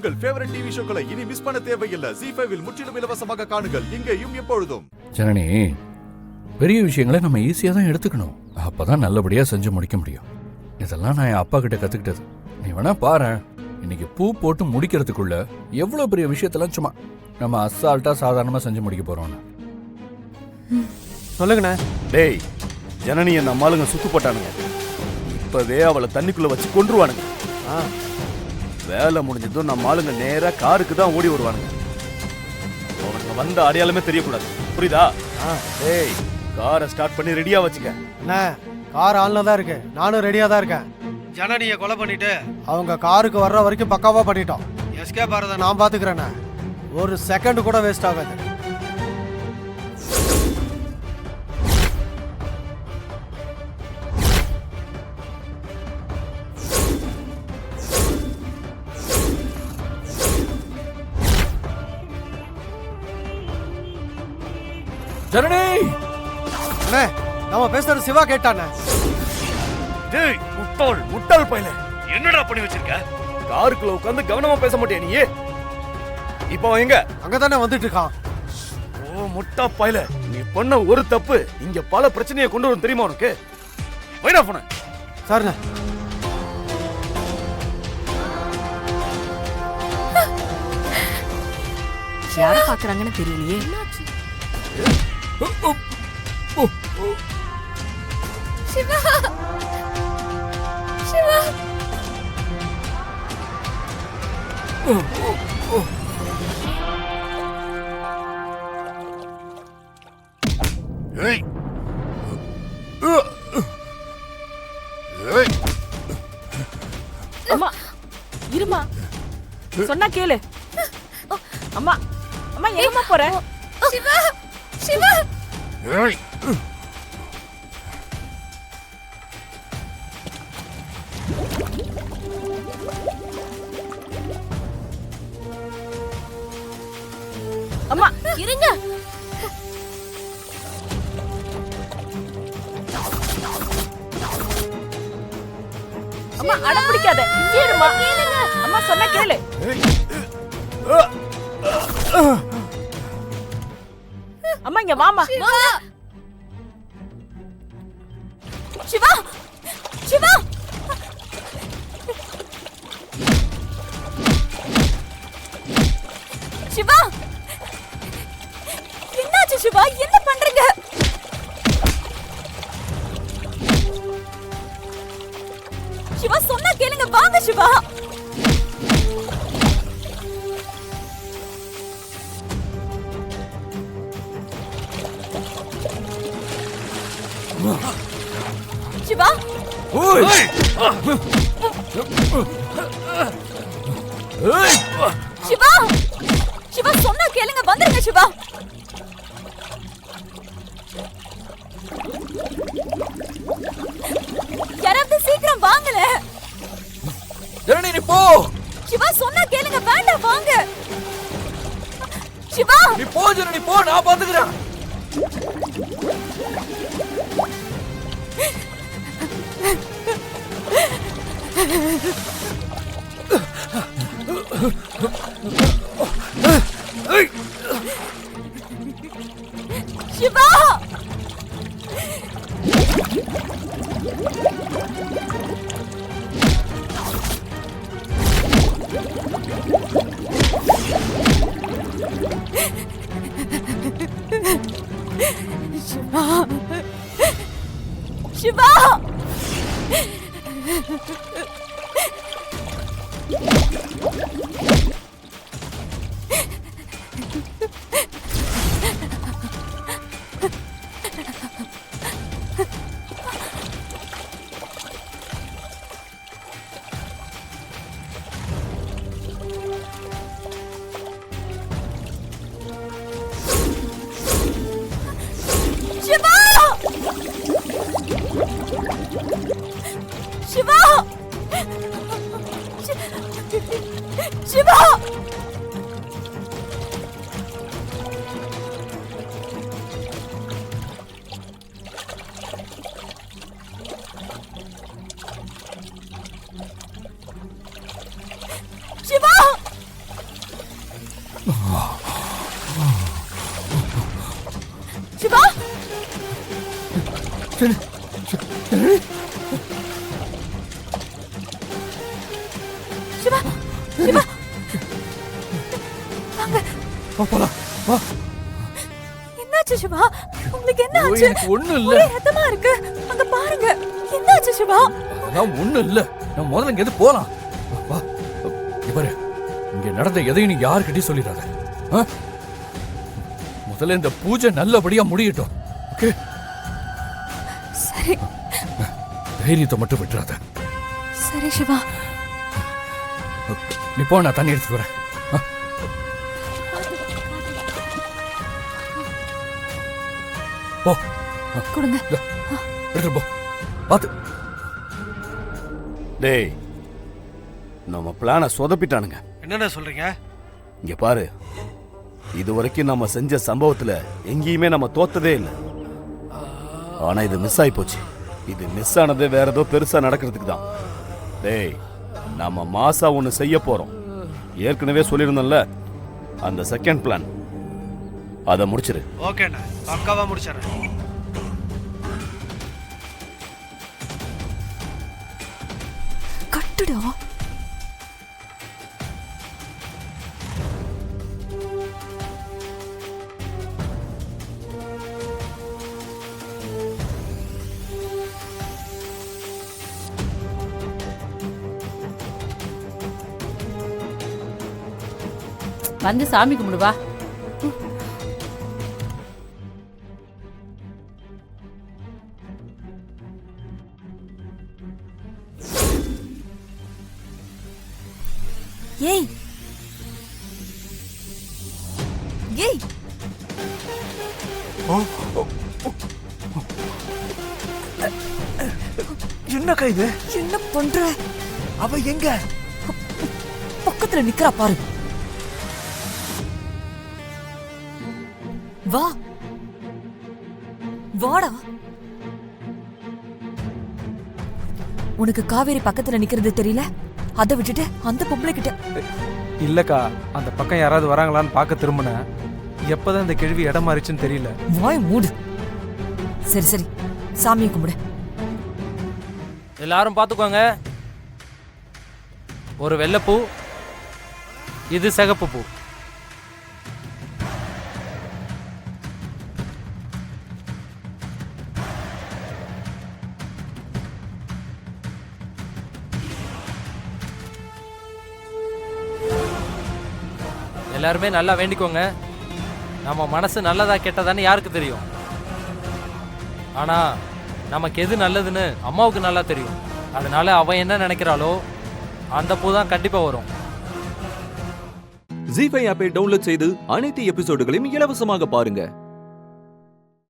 உங்கள் favourite TV ஷோக்களை இனி miss பண்ண தேவையில்லை. ZEE5 இல் முற்றிலும் இலவசமாக காணுங்கள், இங்கேயும் எப்பொழுதும். ஜனனி, பெரிய விஷயங்களை நம்ம ஈஸியாக தான் எடுத்துக்கணும். அப்பதான் நல்லபடியா செஞ்சு முடிக்க முடியும். இதெல்லாம் நான் என் அப்பா கிட்ட கத்துக்கிட்டது. நீ வேணா பாரு, இன்னைக்கு பூ போட்டு முடிக்கிறதுக்குள்ள எவ்வளவு பெரிய விஷயத்தெல்லாம் சும்மா நம்ம அசால்ட்டா சாதாரணமா செஞ்சு முடிக்க போறோம். சொல்லுங்கண்ணே. டேய், ஜனனியை நம்ம ஆளுங்க சுத்து போட்டானுங்க. இப்பவே அவளை தண்ணிக்குள்ள வச்சு கொன்றுவானுங்க. வேலை முடிஞ்சதும் நம்ம ஆளுங்க நேரா காருக்கு தான் ஓடி வருவானுங்க. அவனுங்க வந்த அடையாளமே தெரியக்கூடாது, புரியுதா? டேய், காரை ஸ்டார்ட் பண்ணி ரெடியா வச்சுக்க. அண்ணே, கார் ஆன்ல தான் இருக்கு, நானும் ரெடியா தான் இருக்கேன். ஜனனியை கொலை பண்ணிட்டு அவங்க காருக்கு வர்ற வரைக்கும் பக்காவா பண்ணிட்டோம். எஸ்கேப் ஆறதை நான் பாத்துக்கிறேண்ணே. ஒரு செகண்ட் கூட வேஸ்ட் ஆகாது. ஜனனி, அண்ணே, நம்ம பேசுறது சிவா கேட்டானே. டேய், முட்டாள் பையல, என்னடா பண்ணி வச்சிருக்க? காருக்குள்ள உட்கார்ந்து கவனமா பேச மாட்டியா நீ? இப்போ எங்க? அங்கதானே வந்துட்டு இருக்கான். ஓ முட்டா பையல, நீ பண்ண ஒரு தப்பு இங்க பல பிரச்சனையை கொண்டு வரும், தெரியுமா உனக்கு? வைடா போன. சரிண்ணே. யார பாக்குறாங்கன்னு தெரியலையே. சிவா, சிவா. ஏய், அம்மா இருமா, சொன்னா கேளு. அம்மா, அம்மா எங்கம்மா போற? சிவா, சிவா. ஏய், அம்மா இருங்க. அம்மா அடம் பிடிக்காத, இங்கே இருமா. அம்மா சொன்னா கேளு. அம்மா இங்க வாமா. சிவா, சிவா. சிவா, என்னாச்சு சிவா? என்ன பண்றீங்க? சிவா சொன்னா கேளுங்க, வாங்க சிவா. சிவா, சிவா, சிவா சொன்னா கேளுங்க, வந்துருங்க சிவா. யாராவது சீக்கிரம் வாங்கல. ஜனனி நீ போ. சிவா சொன்னா கேளுங்க, வேண்டாம் வாங்க. சிவா, நீ போ ஜனனி போ, நான் பாத்துக்கிறேன். சிவா. சிவா, சிவா. சிவா, சிவா. சிவா, சிவா சிவா சிவா வா போலாம் வா. என்னாச்சு சிவா? உங்களுக்கு என்ன ஐயோ, ஆச்சு? எனக்கு ஒண்ணும் இல்ல. ஒரே ரத்தமா இருக்கு. அங்க பாருங்க. என்னாச்சு சிவா? அதெல்லாம் ஒண்ணும் இல்ல. நான் முதல்ல இங்க எது போலாம். வா இங்க பாரு, இங்க நடந்த எதையும் நீ யாருக்கிட்டையும் சொல்லிடாத. ஆ? முதல்ல இந்த பூஜை நல்லபடியா முடியட்டும். ஓகே? சரி தைரியத்தை மட்டும் விட்டுறாத. சரி சிவா. நீ போ, நான் தண்ணி எடுத்துட்டு வரேன். ஆ? போ. கொடுங்க. எடுத்துட்டு போ. பாத்து. டேய், நம்ம பிளானை சொதப்பிட்டானுங்க. என்னென்ன சொல்றீங்க? இங்க பாரு, இது வரைக்கும் நம்ம செஞ்ச சம்பவத்துல எங்கேயுமே நம்ம தோத்ததே இல்லை. ஆனா இது மிஸ் ஆகி போச்சு. இது மிஸ் ஆனதே வேற ஏதோ பெருசா நடக்கிறதுக்கு தான். டேய், நாம மாசா ஒண்ணு செய்ய போறோம். ஏற்கனவே சொல்லியிருந்தோம்ல, அந்த செகண்ட் பிளான் அதை முடிச்சிரு. ஓகேண்ணா, பக்காவா முடிச்சிடறேன். கட்டுடா. வந்து சாமி கும்பிடுவா. ஏய் ஏய் என்னக்கா இது? என்ன பண்ற? அவ எங்க? பக்கத்துல நிக்கிறா பாரு. வா வாடா. உனக்கு காவேரி பக்கத்துல நிக்கிறது தெரியல? அதை விட்டுட்டு அந்த பொம்பளை கிட்ட. இல்லக்கா, அந்த பக்கம் யாராவது வராங்களான்னு பார்க்க திரும்பினேன். எப்பதான் இந்த கேள்வி இடம் மாறிச்சுன்னு தெரியல. வாய் மூடு. சரி சரி, சாமியை கும்பிடு. எல்லாரும் பார்த்துக்கோங்க. ஒரு வெள்ளைப்பூ, இது சிகப்பு பூ. எல்லாருமே நல்லா வேண்டிக்கோங்க. நம்ம மனசு நல்லதா கெட்டதான்னு யாருக்கு தெரியும்? ஆனா நமக்கு எது நல்லதுன்னு அம்மாவுக்கு நல்லா தெரியும். அதனால அவ என்ன நினைக்கிறாளோ அந்த பூ தான் கண்டிப்பா வரும். ஜீ5 ஆப்பை டவுன்லோட் செய்து அனைத்து எபிசோடுகளையும் இலவசமாக பாருங்க.